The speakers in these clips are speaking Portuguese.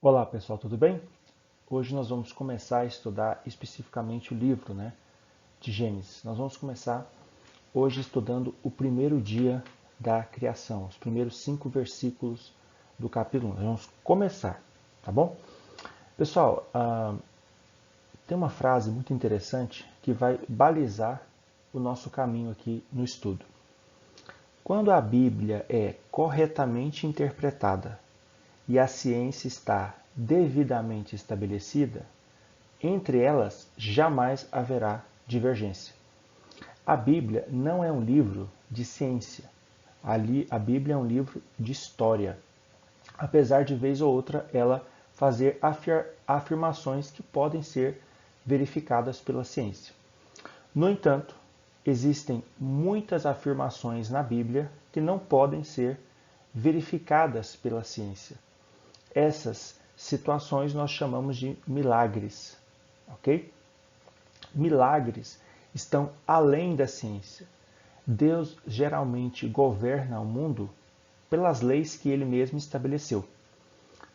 Olá pessoal, tudo bem? Hoje nós vamos começar a estudar especificamente o livro, de Gênesis. Nós vamos começar hoje estudando o primeiro dia da criação, os primeiros 5 versículos do capítulo 1. Nós vamos começar, tá bom? Pessoal, tem uma frase muito interessante que vai balizar o nosso caminho aqui no estudo. Quando a Bíblia é corretamente interpretada e a ciência está devidamente estabelecida, entre elas jamais haverá divergência. A Bíblia não é um livro de ciência. A Bíblia é um livro de história. Apesar de vez ou outra ela fazer afirmações que podem ser verificadas pela ciência. No entanto, existem muitas afirmações na Bíblia que não podem ser verificadas pela ciência. Essas situações nós chamamos de milagres, ok? Milagres estão além da ciência. Deus geralmente governa o mundo pelas leis que ele mesmo estabeleceu.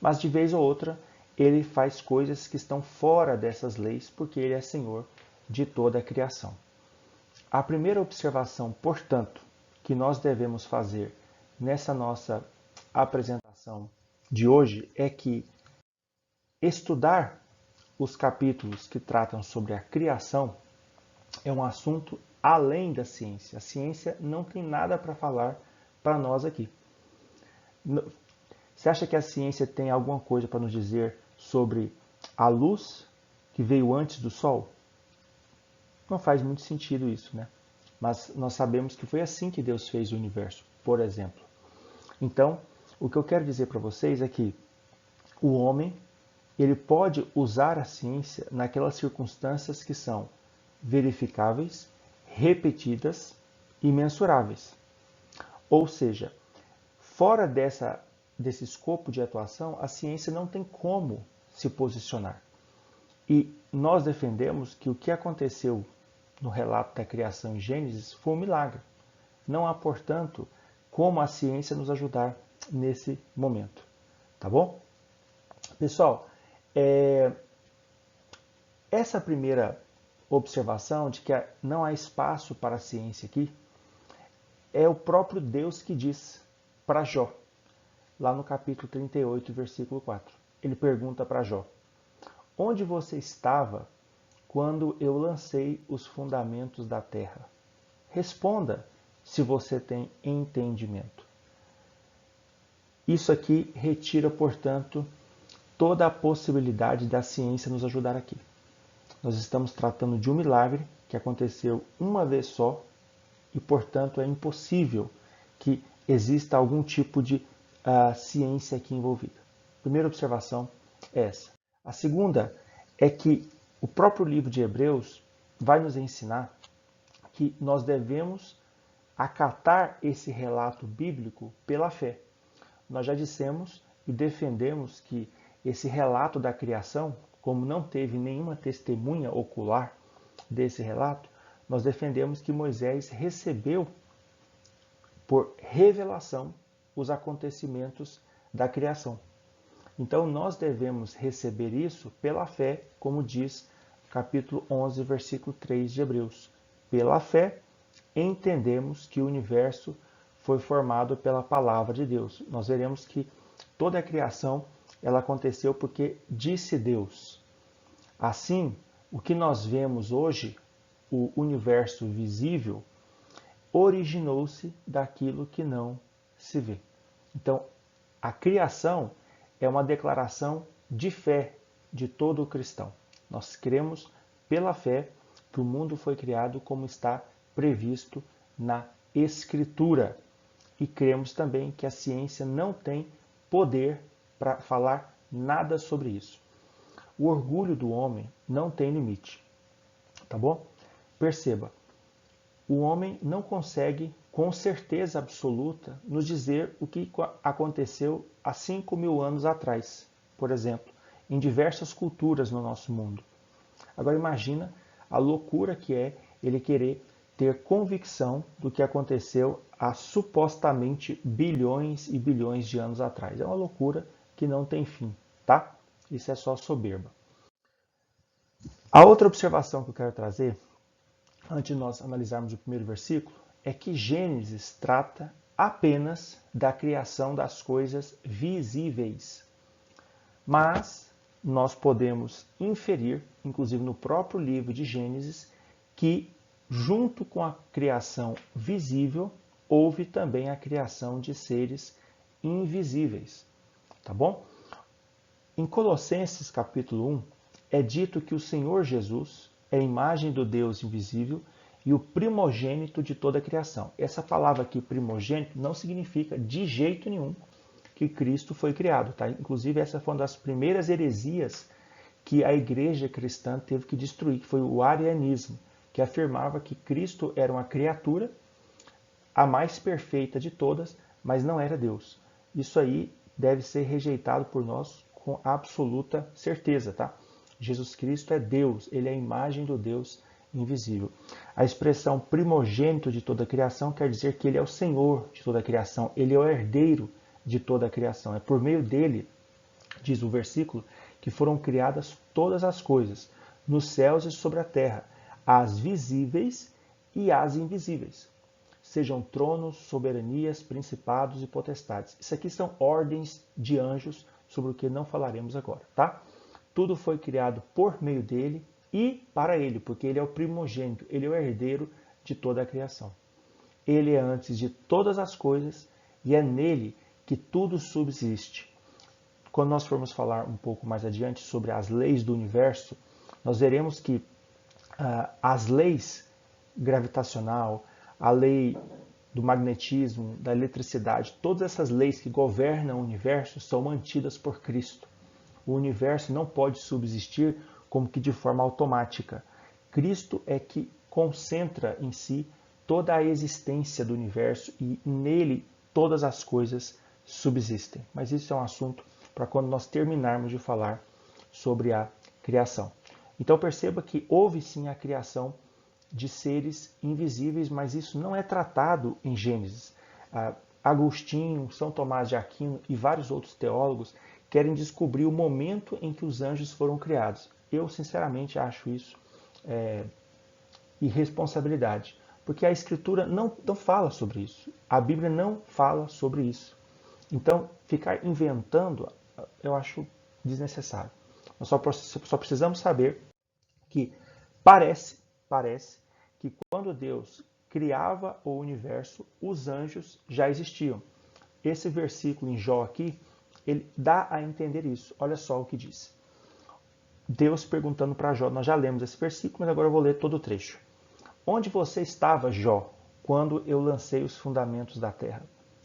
Mas de vez ou outra, ele faz coisas que estão fora dessas leis porque ele é Senhor de toda a criação. A primeira observação, portanto, que nós devemos fazer nessa nossa apresentação de hoje é que estudar os capítulos que tratam sobre a criação é um assunto além da ciência. A ciência não tem nada para falar para nós aqui. Você acha que a ciência tem alguma coisa para nos dizer sobre a luz que veio antes do Sol? Não faz muito sentido isso, né? Mas nós sabemos que foi assim que Deus fez o universo, por exemplo. Então, o que eu quero dizer para vocês é que o homem ele pode usar a ciência naquelas circunstâncias que são verificáveis, repetidas e mensuráveis. Ou seja, fora desse escopo de atuação, a ciência não tem como se posicionar. E nós defendemos que o que aconteceu no relato da criação em Gênesis foi um milagre. Não há, portanto, como a ciência nos ajudar nesse momento. Tá bom? Pessoal, essa primeira observação de que não há espaço para a ciência aqui é o próprio Deus que diz para Jó, lá no capítulo 38, versículo 4. Ele pergunta para Jó: onde você estava quando eu lancei os fundamentos da terra? Responda se você tem entendimento. Isso aqui retira, portanto, toda a possibilidade da ciência nos ajudar aqui. Nós estamos tratando de um milagre que aconteceu uma vez só e, portanto, é impossível que exista algum tipo de ciência aqui envolvida. A primeira observação é essa. A segunda é que o próprio livro de Hebreus vai nos ensinar que nós devemos acatar esse relato bíblico pela fé. Nós já dissemos e defendemos que esse relato da criação, como não teve nenhuma testemunha ocular desse relato, nós defendemos que Moisés recebeu por revelação os acontecimentos da criação. Então nós devemos receber isso pela fé, como diz capítulo 11, versículo 3 de Hebreus. Pela fé, entendemos que o universo foi formado pela palavra de Deus. Nós veremos que toda a criação ela aconteceu porque disse Deus. Assim, o que nós vemos hoje, o universo visível, originou-se daquilo que não se vê. Então, a criação é uma declaração de fé de todo cristão. Nós cremos pela fé que o mundo foi criado como está previsto na Escritura. E cremos também que a ciência não tem poder para falar nada sobre isso. O orgulho do homem não tem limite. Tá bom? Perceba, o homem não consegue, com certeza absoluta, nos dizer o que aconteceu há 5.000 anos atrás, por exemplo, em diversas culturas no nosso mundo. Agora imagina a loucura que é ele querer ter convicção do que aconteceu há supostamente bilhões e bilhões de anos atrás. É uma loucura que não tem fim. tá? Isso é só soberba. A outra observação que eu quero trazer, antes de nós analisarmos o primeiro versículo, é que Gênesis trata apenas da criação das coisas visíveis. Mas nós podemos inferir, inclusive no próprio livro de Gênesis, que junto com a criação visível, houve também a criação de seres invisíveis. Tá bom? Em Colossenses capítulo 1, é dito que o Senhor Jesus é a imagem do Deus invisível e o primogênito de toda a criação. Essa palavra aqui, primogênito, não significa de jeito nenhum que Cristo foi criado. Tá? Inclusive, essa foi uma das primeiras heresias que a igreja cristã teve que destruir, que foi o arianismo, que afirmava que Cristo era uma criatura, a mais perfeita de todas, mas não era Deus. Isso aí deve ser rejeitado por nós com absoluta certeza. Tá? Jesus Cristo é Deus, ele é a imagem do Deus invisível. A expressão primogênito de toda a criação quer dizer que ele é o Senhor de toda a criação, ele é o herdeiro de toda a criação. É por meio dele, diz o versículo, que foram criadas todas as coisas, nos céus e sobre a terra, as visíveis e as invisíveis. Sejam tronos, soberanias, principados e potestades. Isso aqui são ordens de anjos, sobre o que não falaremos agora, tá? Tudo foi criado por meio dele e para ele, porque ele é o primogênito, ele é o herdeiro de toda a criação. Ele é antes de todas as coisas e é nele que tudo subsiste. Quando nós formos falar um pouco mais adiante sobre as leis do universo, nós veremos que as leis gravitacional, a lei do magnetismo, da eletricidade, todas essas leis que governam o universo são mantidas por Cristo. O universo não pode subsistir como que de forma automática. Cristo é que concentra em si toda a existência do universo e nele todas as coisas subsistem. Mas isso é um assunto para quando nós terminarmos de falar sobre a criação. Então perceba que houve sim a criação de seres invisíveis, mas isso não é tratado em Gênesis. Agostinho, São Tomás de Aquino e vários outros teólogos querem descobrir o momento em que os anjos foram criados. Eu, sinceramente, acho isso irresponsabilidade, porque a Escritura não fala sobre isso. A Bíblia não fala sobre isso. Então, ficar inventando, eu acho desnecessário. Nós só precisamos saber que parece que quando Deus criava o universo, os anjos já existiam. Esse versículo em Jó aqui, ele dá a entender isso. Olha só o que diz. Deus perguntando para Jó, nós já lemos esse versículo, mas agora eu vou ler todo o trecho. Onde você estava, Jó, quando eu lancei os fundamentos da terra?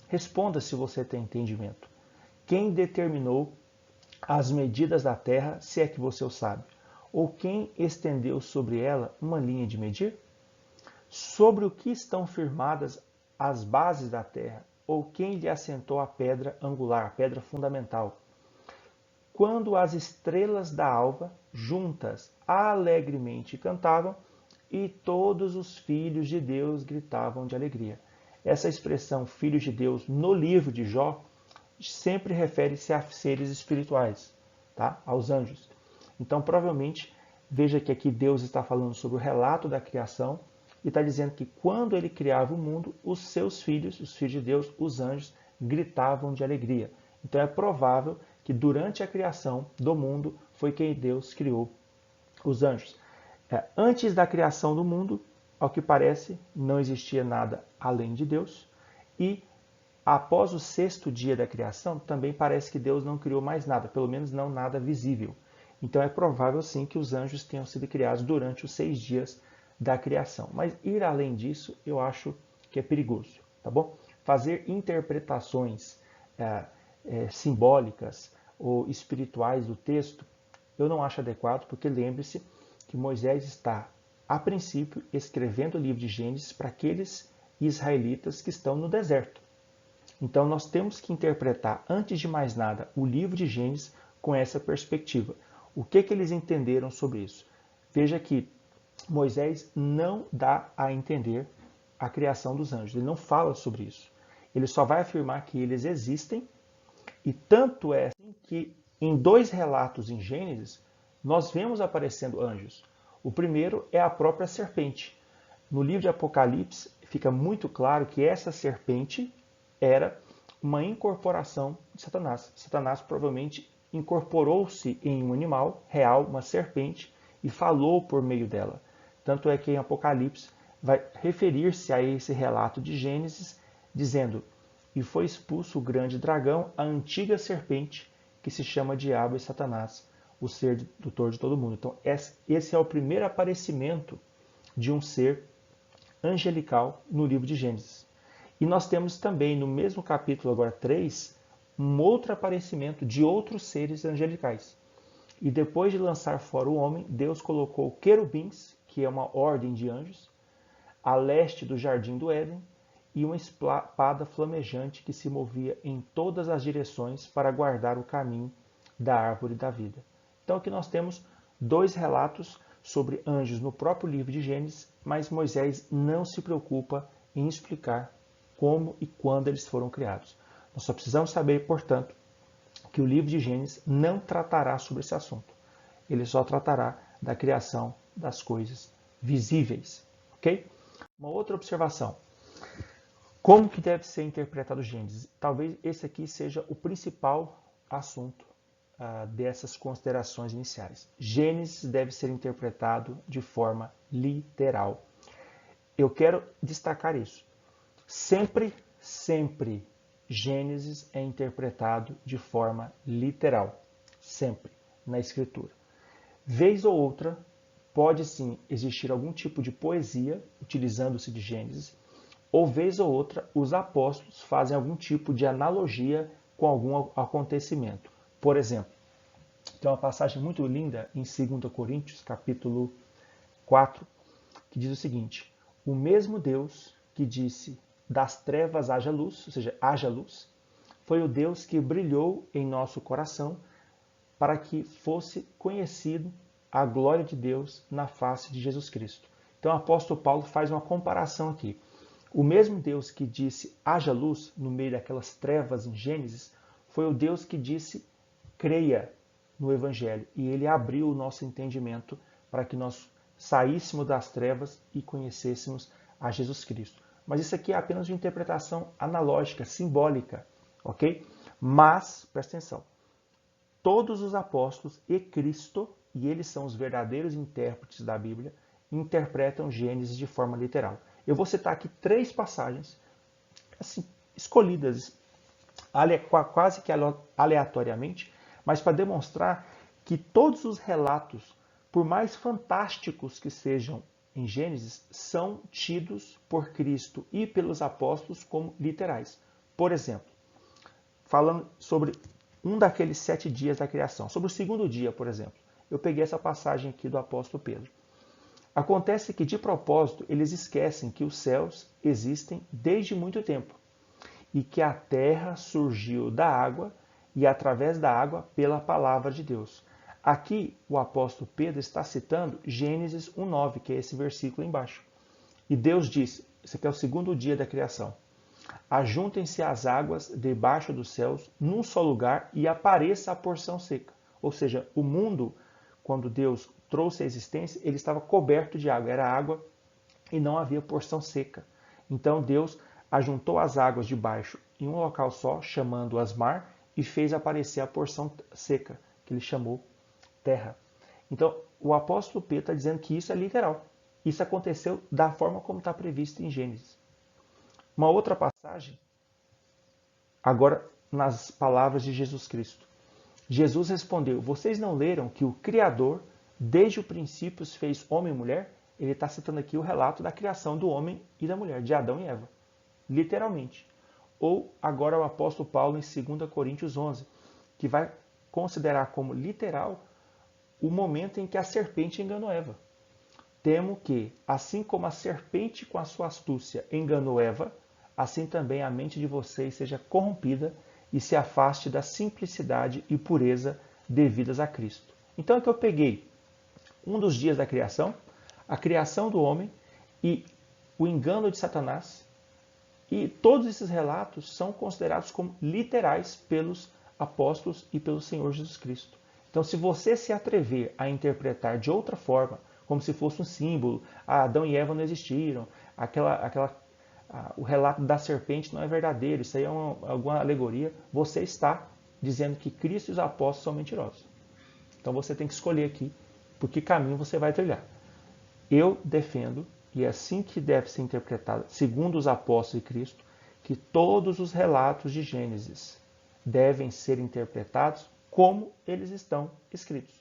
Responda se você tem entendimento. Quem determinou as medidas da terra, se é que você o sabe? Ou quem estendeu sobre ela uma linha de medir? Sobre o que estão firmadas as bases da terra? Ou quem lhe assentou a pedra angular, a pedra fundamental? Quando as estrelas da alva, juntas, alegremente cantavam, e todos os filhos de Deus gritavam de alegria. Essa expressão, filhos de Deus, no livro de Jó, sempre refere-se a seres espirituais, tá? Aos anjos. Então, provavelmente, veja que aqui Deus está falando sobre o relato da criação e está dizendo que quando ele criava o mundo, os seus filhos, os filhos de Deus, os anjos, gritavam de alegria. Então, é provável que durante a criação do mundo foi que Deus criou os anjos. Antes da criação do mundo, ao que parece, não existia nada além de Deus. E após o sexto dia da criação, também parece que Deus não criou mais nada, pelo menos não nada visível. Então é provável sim que os anjos tenham sido criados durante os 6 dias da criação. Mas ir além disso, eu acho que é perigoso, tá bom? Fazer interpretações simbólicas ou espirituais do texto, eu não acho adequado, porque lembre-se que Moisés está, a princípio, escrevendo o livro de Gênesis para aqueles israelitas que estão no deserto. Então nós temos que interpretar, antes de mais nada, o livro de Gênesis com essa perspectiva. O que eles entenderam sobre isso? Veja que Moisés não dá a entender a criação dos anjos. Ele não fala sobre isso. Ele só vai afirmar que eles existem, e tanto é assim que Em 2 relatos em Gênesis, nós vemos aparecendo anjos. O primeiro é a própria serpente. No livro de Apocalipse, fica muito claro que essa serpente era uma incorporação de Satanás. Satanás provavelmente incorporou-se em um animal real, uma serpente, e falou por meio dela. Tanto é que em Apocalipse vai referir-se a esse relato de Gênesis, dizendo: e foi expulso o grande dragão, a antiga serpente, que se chama Diabo e Satanás, o ser sedutor de todo mundo. Então, esse é o primeiro aparecimento de um ser angelical no livro de Gênesis. E nós temos também, no mesmo capítulo, agora 3, um outro aparecimento de outros seres angelicais. E depois de lançar fora o homem, Deus colocou querubins, que é uma ordem de anjos, a leste do jardim do Éden, e uma espada flamejante que se movia em todas as direções para guardar o caminho da árvore da vida. Então aqui nós temos 2 relatos sobre anjos no próprio livro de Gênesis, mas Moisés não se preocupa em explicar como e quando eles foram criados. Nós só precisamos saber, portanto, que o livro de Gênesis não tratará sobre esse assunto. Ele só tratará da criação das coisas visíveis. Ok? Uma outra observação. Como que deve ser interpretado Gênesis? Talvez esse aqui seja o principal assunto dessas considerações iniciais. Gênesis deve ser interpretado de forma literal. Eu quero destacar isso. Sempre Gênesis é interpretado de forma literal. Sempre, na Escritura. Vez ou outra, pode sim existir algum tipo de poesia utilizando-se de Gênesis, ou vez ou outra, os apóstolos fazem algum tipo de analogia com algum acontecimento. Por exemplo, tem uma passagem muito linda em 2 Coríntios, capítulo 4, que diz o seguinte: o mesmo Deus que disse das trevas haja luz, ou seja, haja luz, foi o Deus que brilhou em nosso coração para que fosse conhecido a glória de Deus na face de Jesus Cristo. Então o apóstolo Paulo faz uma comparação aqui. O mesmo Deus que disse haja luz no meio daquelas trevas em Gênesis, foi o Deus que disse creia no Evangelho. E ele abriu o nosso entendimento para que nós saíssemos das trevas e conhecêssemos a Jesus Cristo. Mas isso aqui é apenas uma interpretação analógica, simbólica, ok? Mas, presta atenção, todos os apóstolos e Cristo, e eles são os verdadeiros intérpretes da Bíblia, interpretam Gênesis de forma literal. Eu vou citar aqui 3 passagens assim, escolhidas quase que aleatoriamente, mas para demonstrar que todos os relatos, por mais fantásticos que sejam em Gênesis, são tidos por Cristo e pelos apóstolos como literais. Por exemplo, falando sobre um daqueles 7 dias da criação, sobre o segundo dia, por exemplo, eu peguei essa passagem aqui do apóstolo Pedro. Acontece que, de propósito, eles esquecem que os céus existem desde muito tempo e que a terra surgiu da água e, através da água, pela palavra de Deus. Aqui, o apóstolo Pedro está citando Gênesis 1:9, que é esse versículo embaixo. E Deus disse, esse aqui é o segundo dia da criação: ajuntem-se as águas debaixo dos céus num só lugar e apareça a porção seca. Ou seja, o mundo, quando Deus trouxe a existência, ele estava coberto de água, era água e não havia porção seca. Então Deus ajuntou as águas de baixo em um local só, chamando-as mar, e fez aparecer a porção seca, que ele chamou terra. Então o apóstolo Pedro está dizendo que isso é literal. Isso aconteceu da forma como está previsto em Gênesis. Uma outra passagem, agora nas palavras de Jesus Cristo. Jesus respondeu: vocês não leram que o Criador, desde o princípio, fez homem e mulher? Ele está citando aqui o relato da criação do homem e da mulher, de Adão e Eva. Literalmente. Ou agora o apóstolo Paulo em 2 Coríntios 11, que vai considerar como literal o momento em que a serpente enganou Eva. Temo que, assim como a serpente com a sua astúcia enganou Eva, assim também a mente de vocês seja corrompida e se afaste da simplicidade e pureza devidas a Cristo. Então é que eu peguei um dos dias da criação, a criação do homem e o engano de Satanás, e todos esses relatos são considerados como literais pelos apóstolos e pelo Senhor Jesus Cristo. Então, se você se atrever a interpretar de outra forma, como se fosse um símbolo, Adão e Eva não existiram, o relato da serpente não é verdadeiro, isso aí é alguma alegoria, você está dizendo que Cristo e os apóstolos são mentirosos. Então você tem que escolher aqui por que caminho você vai trilhar. Eu defendo, e é assim que deve ser interpretado, segundo os apóstolos e Cristo, que todos os relatos de Gênesis devem ser interpretados como eles estão escritos.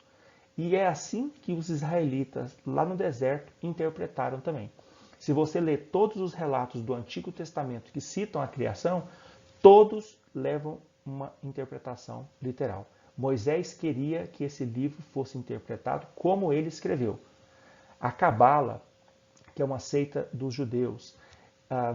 E é assim que os israelitas lá no deserto interpretaram também. Se você ler todos os relatos do Antigo Testamento que citam a criação, todos levam uma interpretação literal. Moisés queria que esse livro fosse interpretado como ele escreveu. A Cabala, que é uma seita dos judeus,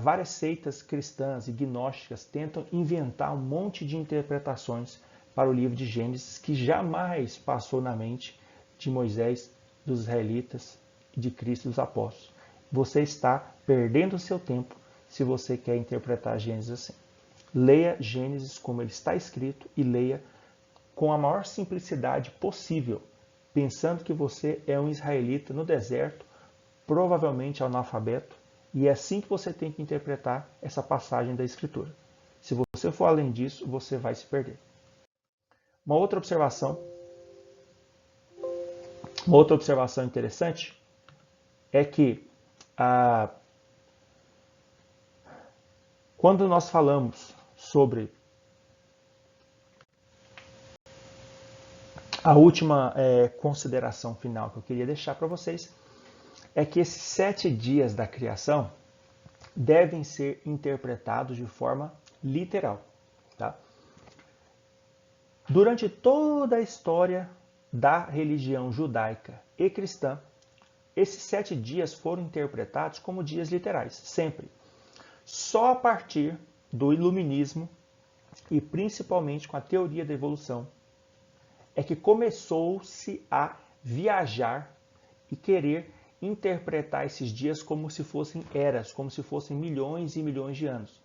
várias seitas cristãs e gnósticas tentam inventar um monte de interpretações para o livro de Gênesis que jamais passou na mente de Moisés, dos israelitas, de Cristo e dos apóstolos. Você está perdendo o seu tempo se você quer interpretar Gênesis assim. Leia Gênesis como ele está escrito e leia com a maior simplicidade possível, pensando que você é um israelita no deserto, provavelmente analfabeto, e é assim que você tem que interpretar essa passagem da Escritura. Se você for além disso, você vai se perder. Uma outra observação interessante é que quando nós falamos sobre a última consideração final que eu queria deixar para vocês, é que esses 7 dias da criação devem ser interpretados de forma literal. Tá? Durante toda a história da religião judaica e cristã, esses 7 dias foram interpretados como dias literais, sempre. Só a partir do iluminismo e principalmente com a teoria da evolução é que começou-se a viajar e querer interpretar esses dias como se fossem eras, como se fossem milhões e milhões de anos.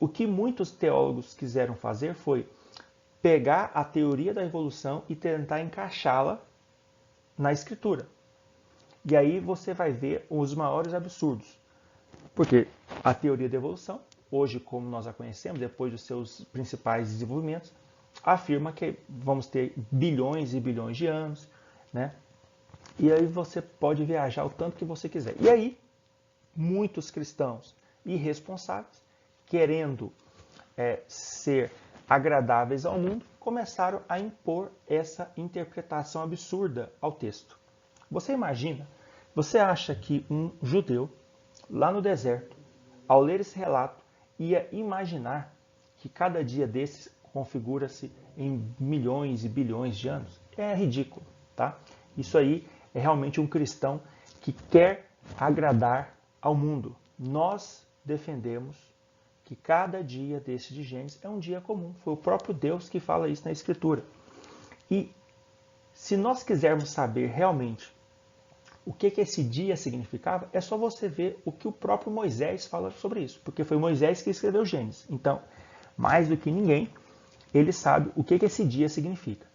O que muitos teólogos quiseram fazer foi pegar a teoria da evolução e tentar encaixá-la na escritura. E aí você vai ver os maiores absurdos. Porque a teoria da evolução, hoje como nós a conhecemos, depois dos seus principais desenvolvimentos, afirma que vamos ter bilhões e bilhões de anos, né? E aí você pode viajar o tanto que você quiser. E aí, muitos cristãos irresponsáveis, querendo ser agradáveis ao mundo, começaram a impor essa interpretação absurda ao texto. Você imagina, você acha que um judeu, lá no deserto, ao ler esse relato, ia imaginar que cada dia desses configura-se em milhões e bilhões de anos? É ridículo, tá? Isso aí é realmente um cristão que quer agradar ao mundo. Nós defendemos que cada dia desse de Gênesis é um dia comum. Foi o próprio Deus que fala isso na Escritura. E se nós quisermos saber realmente o que esse dia significava, é só você ver o que o próprio Moisés fala sobre isso, porque foi Moisés que escreveu Gênesis. Então, mais do que ninguém, ele sabe o que esse dia significa.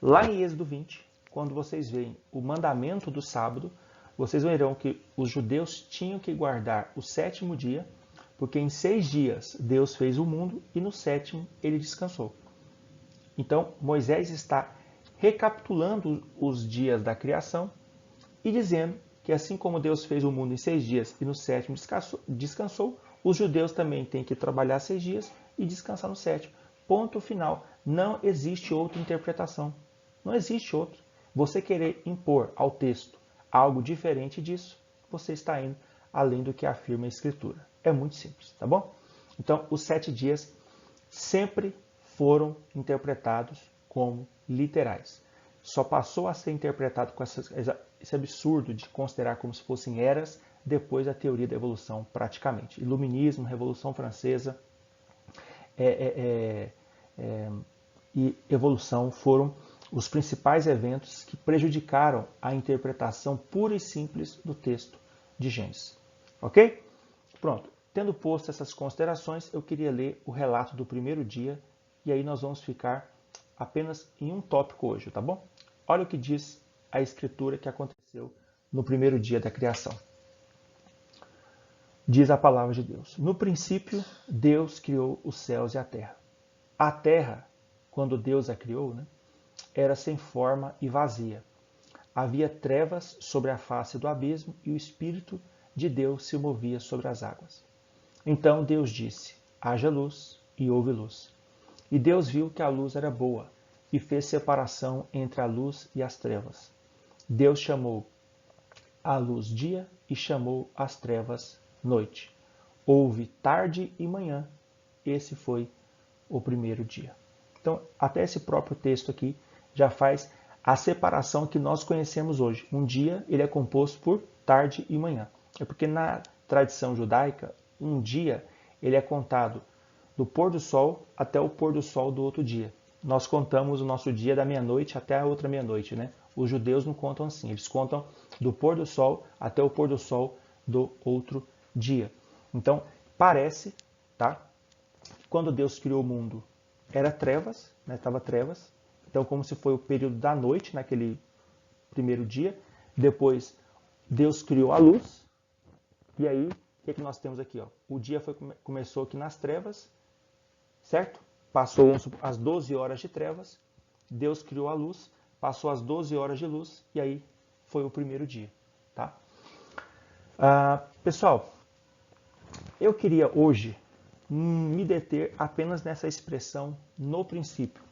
Lá em Êxodo 20, quando vocês veem o mandamento do sábado, vocês verão que os judeus tinham que guardar o 7º dia, porque em 6 dias Deus fez o mundo e no 7º ele descansou. Então, Moisés está recapitulando os dias da criação e dizendo que assim como Deus fez o mundo em 6 dias e no 7º descansou, os judeus também têm que trabalhar 6 dias e descansar no 7º. Ponto final. Não existe outra interpretação. Não existe outro. Você querer impor ao texto algo diferente disso, você está indo além do que afirma a Escritura. É muito simples, tá bom? Então, os 7 dias sempre foram interpretados como literais. Só passou a ser interpretado com esse absurdo de considerar como se fossem eras depois da teoria da evolução, praticamente. Iluminismo, Revolução Francesa e evolução foram os principais eventos que prejudicaram a interpretação pura e simples do texto de Gênesis. Ok? Pronto. Tendo posto essas considerações, eu queria ler o relato do primeiro dia e aí nós vamos ficar apenas em um tópico hoje, tá bom? Olha o que diz a Escritura que aconteceu no primeiro dia da criação. Diz a palavra de Deus: no princípio, Deus criou os céus e a terra. A terra, quando Deus a criou, era sem forma e vazia. Havia trevas sobre a face do abismo e o Espírito de Deus se movia sobre as águas. Então Deus disse: haja luz, e houve luz. E Deus viu que a luz era boa, e fez separação entre a luz e as trevas. Deus chamou a luz dia e chamou as trevas noite. Houve tarde e manhã. Esse foi o primeiro dia. Então, até esse próprio texto aqui já faz a separação que nós conhecemos hoje. Um dia ele é composto por tarde e manhã. É porque na tradição judaica, um dia ele é contado do pôr do sol até o pôr do sol do outro dia. Nós contamos o nosso dia da meia-noite até a outra meia-noite, né? Os judeus não contam assim, eles contam do pôr do sol até o pôr do sol do outro dia. Então, parece, tá? Quando Deus criou o mundo, era trevas, estava trevas. Então, como se foi o período da noite naquele primeiro dia. Depois, Deus criou a luz. E aí, o que nós temos aqui? Ó? O dia começou aqui nas trevas, certo? Passou as 12 horas de trevas. Deus criou a luz, passou as 12 horas de luz. E aí, foi o primeiro dia, tá? Pessoal, eu queria hoje me deter apenas nessa expressão no princípio.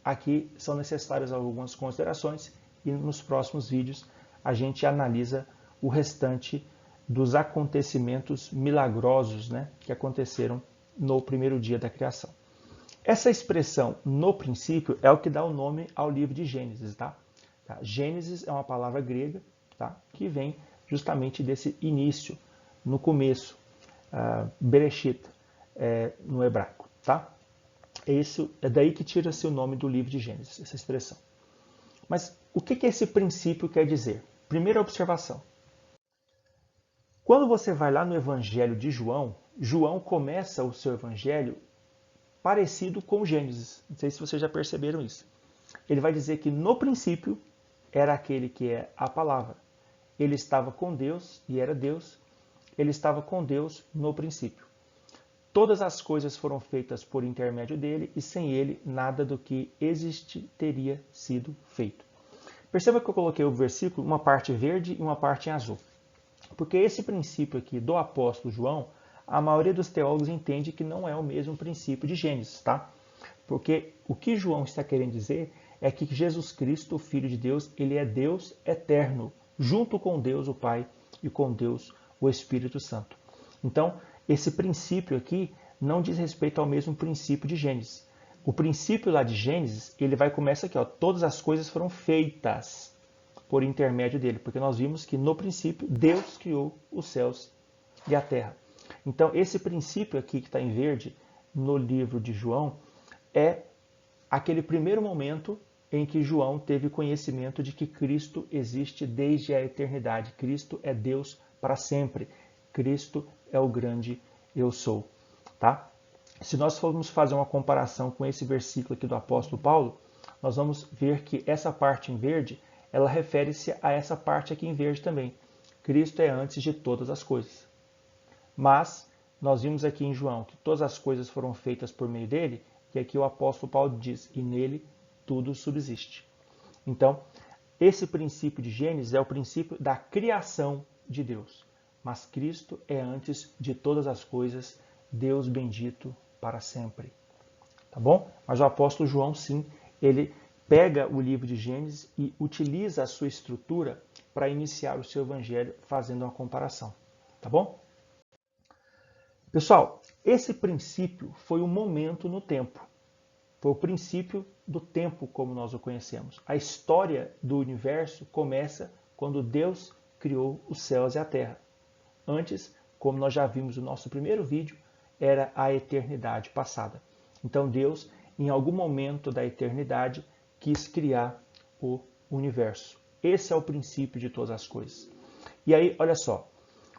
Aqui são necessárias algumas considerações e nos próximos vídeos a gente analisa o restante dos acontecimentos milagrosos, que aconteceram no primeiro dia da criação. Essa expressão no princípio é o que dá o nome ao livro de Gênesis, tá? Gênesis é uma palavra grega, tá? Que vem justamente desse início, no começo, Bereshit, no hebraico, tá? É daí que tira-se o nome do livro de Gênesis, essa expressão. Mas o que esse princípio quer dizer? Primeira observação. Quando você vai lá no Evangelho de João, João começa o seu Evangelho parecido com Gênesis. Não sei se vocês já perceberam isso. Ele vai dizer que no princípio era aquele que é a palavra. Ele estava com Deus e era Deus. Ele estava com Deus no princípio. Todas as coisas foram feitas por intermédio dele e sem ele nada do que existe teria sido feito. Perceba que eu coloquei o versículo, uma parte verde e uma parte em azul. Porque esse princípio aqui do apóstolo João, a maioria dos teólogos entende que não é o mesmo princípio de Gênesis, tá? Porque o que João está querendo dizer é que Jesus Cristo, o Filho de Deus, ele é Deus eterno, junto com Deus o Pai e com Deus o Espírito Santo. Então, esse princípio aqui não diz respeito ao mesmo princípio de Gênesis. O princípio lá de Gênesis, ele vai começar aqui, ó, todas as coisas foram feitas por intermédio dele, porque nós vimos que no princípio Deus criou os céus e a terra. Então esse princípio aqui que está em verde no livro de João é aquele primeiro momento em que João teve conhecimento de que Cristo existe desde a eternidade. Cristo é Deus para sempre. Cristo é o grande eu sou, tá? Se nós formos fazer uma comparação com esse versículo aqui do apóstolo Paulo, nós vamos ver que essa parte em verde, ela refere-se a essa parte aqui em verde também. Cristo é antes de todas as coisas. Mas nós vimos aqui em João que todas as coisas foram feitas por meio dele, e aqui o apóstolo Paulo diz, e nele tudo subsiste. Então, esse princípio de Gênesis é o princípio da criação de Deus. Mas Cristo é antes de todas as coisas, Deus bendito para sempre. Tá bom? Mas o apóstolo João, sim, ele pega o livro de Gênesis e utiliza a sua estrutura para iniciar o seu evangelho fazendo uma comparação. Tá bom? Pessoal, esse princípio foi um momento no tempo. Foi o princípio do tempo como nós o conhecemos. A história do universo começa quando Deus criou os céus e a terra. Antes, como nós já vimos no nosso primeiro vídeo, era a eternidade passada. Então Deus, em algum momento da eternidade, quis criar o universo. Esse é o princípio de todas as coisas. E aí, olha só,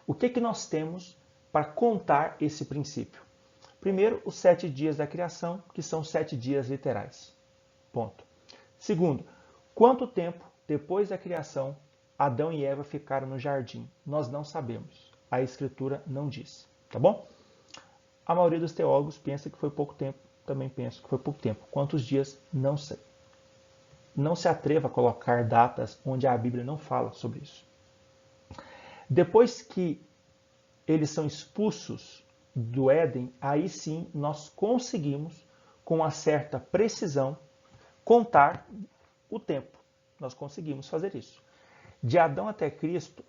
o que nós temos para contar esse princípio? Primeiro, os 7 dias da criação, que são 7 dias literais. Ponto. Segundo, quanto tempo depois da criação Adão e Eva ficaram no jardim? Nós não sabemos. A Escritura não diz. Tá bom? A maioria dos teólogos pensa que foi pouco tempo. Também penso que foi pouco tempo. Quantos dias? Não sei. Não se atreva a colocar datas onde a Bíblia não fala sobre isso. Depois que eles são expulsos do Éden, aí sim nós conseguimos, com uma certa precisão, contar o tempo. Nós conseguimos fazer isso. De Adão até Cristo,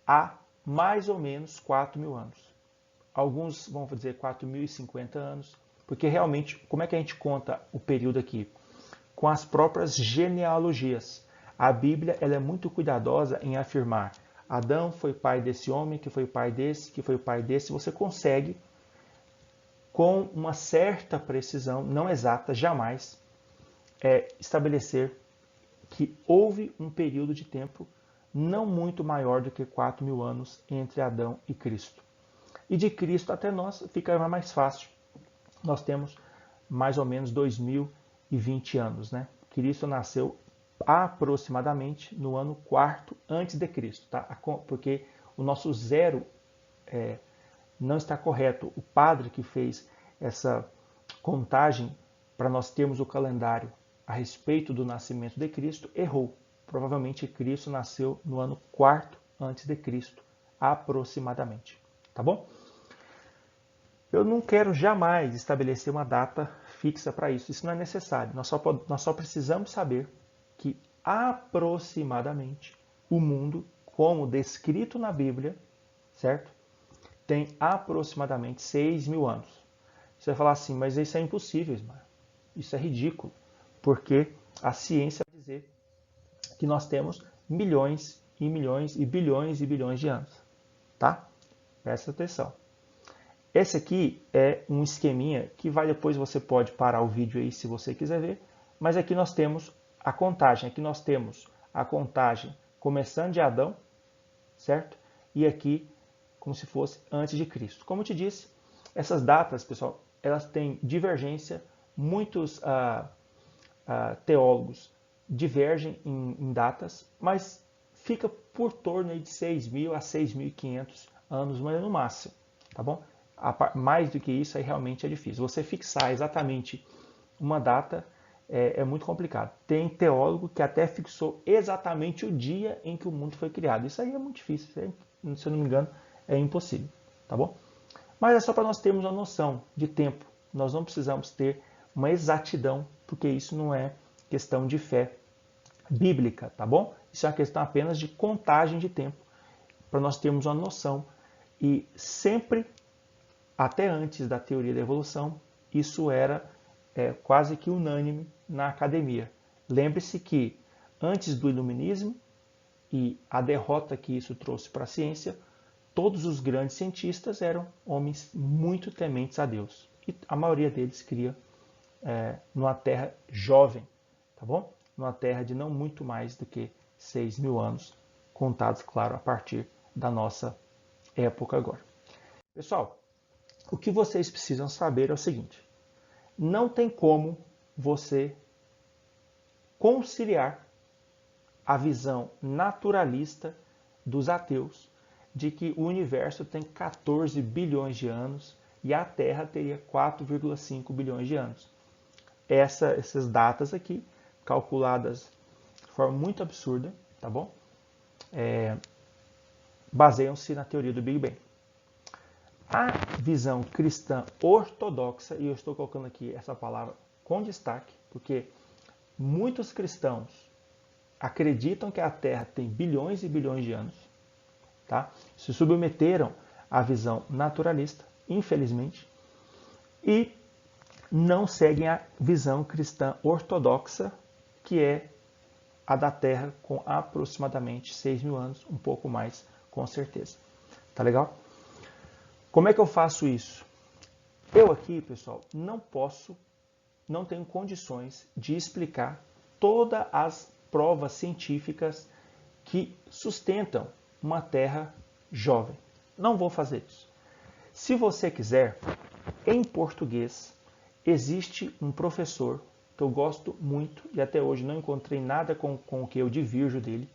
há mais ou menos 4.000 anos. Alguns vão dizer 4.050 anos, porque realmente, como é que a gente conta o período aqui? Com as próprias genealogias. A Bíblia ela é muito cuidadosa em afirmar Adão foi pai desse homem, que foi pai desse, que foi pai desse. Você consegue, com uma certa precisão, não exata, jamais, estabelecer que houve um período de tempo não muito maior do que 4.000 anos entre Adão e Cristo. E de Cristo até nós fica mais fácil. Nós temos mais ou menos 2.020 anos, né? Cristo nasceu aproximadamente no ano 4º antes de Cristo, tá? Porque o nosso zero não está correto. O padre que fez essa contagem para nós termos o calendário a respeito do nascimento de Cristo errou. Provavelmente Cristo nasceu no ano 4º antes de Cristo, aproximadamente, tá bom? Eu não quero jamais estabelecer uma data fixa para isso. Isso não é necessário. Nós só precisamos saber que aproximadamente o mundo, como descrito na Bíblia, certo? Tem aproximadamente 6.000 anos. Você vai falar assim, mas isso é impossível, Ismael. Isso é ridículo. Porque a ciência vai dizer que nós temos milhões e milhões e bilhões de anos. Tá? Presta atenção. Esse aqui é um esqueminha que depois você pode parar o vídeo aí se você quiser ver, mas aqui nós temos a contagem. Aqui nós temos a contagem começando de Adão, certo? E aqui como se fosse antes de Cristo. Como eu te disse, essas datas, pessoal, elas têm divergência. Muitos teólogos divergem em datas, mas fica por torno de 6.000 a 6.500 anos, mas no máximo, tá bom? Mais do que isso aí realmente é difícil. Você fixar exatamente uma data é muito complicado. Tem teólogo que até fixou exatamente o dia em que o mundo foi criado. Isso aí é muito difícil, se eu não me engano, é impossível, tá bom? Mas é só para nós termos uma noção de tempo. Nós não precisamos ter uma exatidão, porque isso não é questão de fé bíblica, tá bom? Isso é uma questão apenas de contagem de tempo, para nós termos uma noção. E sempre, até antes da teoria da evolução, isso era quase que unânime na academia. Lembre-se que antes do iluminismo e a derrota que isso trouxe para a ciência, todos os grandes cientistas eram homens muito tementes a Deus. E a maioria deles cria numa terra jovem, tá bom? Numa terra de não muito mais do que 6.000 anos, contados, claro, a partir da nossa época agora. Pessoal, o que vocês precisam saber é o seguinte: não tem como você conciliar a visão naturalista dos ateus de que o universo tem 14 bilhões de anos e a Terra teria 4,5 bilhões de anos. Essas datas aqui, calculadas de forma muito absurda, tá bom? Baseiam-se na teoria do Big Bang. A visão cristã ortodoxa, e eu estou colocando aqui essa palavra com destaque, porque muitos cristãos acreditam que a Terra tem bilhões e bilhões de anos, tá? Se submeteram à visão naturalista, infelizmente, e não seguem a visão cristã ortodoxa, que é a da Terra com aproximadamente 6.000 anos, um pouco mais, com certeza. Tá legal? Como é que eu faço isso? Eu aqui, pessoal, não tenho condições de explicar todas as provas científicas que sustentam uma Terra jovem. Não vou fazer isso. Se você quiser, em português, existe um professor que eu gosto muito e até hoje não encontrei nada com o que eu divirjo dele,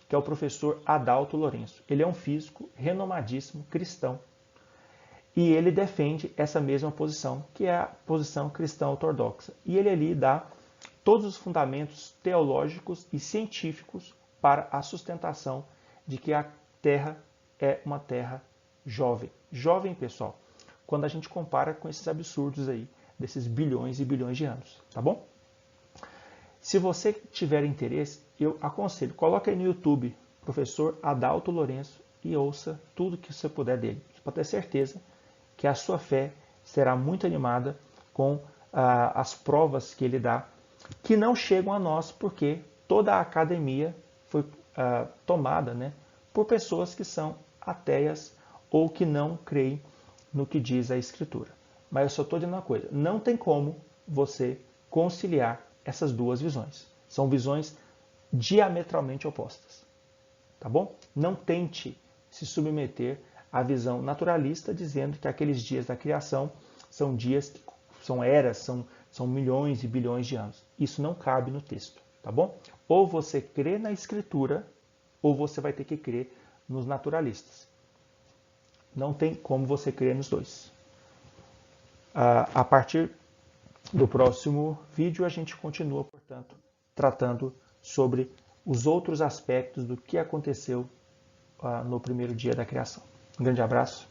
que é o professor Adalto Lourenço. Ele é um físico renomadíssimo, cristão, e ele defende essa mesma posição, que é a posição cristã ortodoxa. E ele ali dá todos os fundamentos teológicos e científicos para a sustentação de que a Terra é uma Terra jovem. Jovem, pessoal, quando a gente compara com esses absurdos aí, desses bilhões e bilhões de anos, tá bom? Se você tiver interesse, eu aconselho, coloque aí no YouTube, professor Adalto Lourenço, e ouça tudo que você puder dele. Você pode ter certeza que a sua fé será muito animada com as provas que ele dá, que não chegam a nós, porque toda a academia foi tomada, né, por pessoas que são ateias ou que não creem no que diz a Escritura. Mas eu só estou dizendo uma coisa, não tem como você conciliar essas duas visões. São visões diametralmente opostas. Tá bom? Não tente se submeter à visão naturalista, dizendo que aqueles dias da criação são dias, são eras, são milhões e bilhões de anos. Isso não cabe no texto, tá bom? Ou você crê na Escritura, ou você vai ter que crer nos naturalistas. Não tem como você crer nos dois. A partir do próximo vídeo, a gente continua, portanto, tratando sobre os outros aspectos do que aconteceu no primeiro dia da criação. Um grande abraço.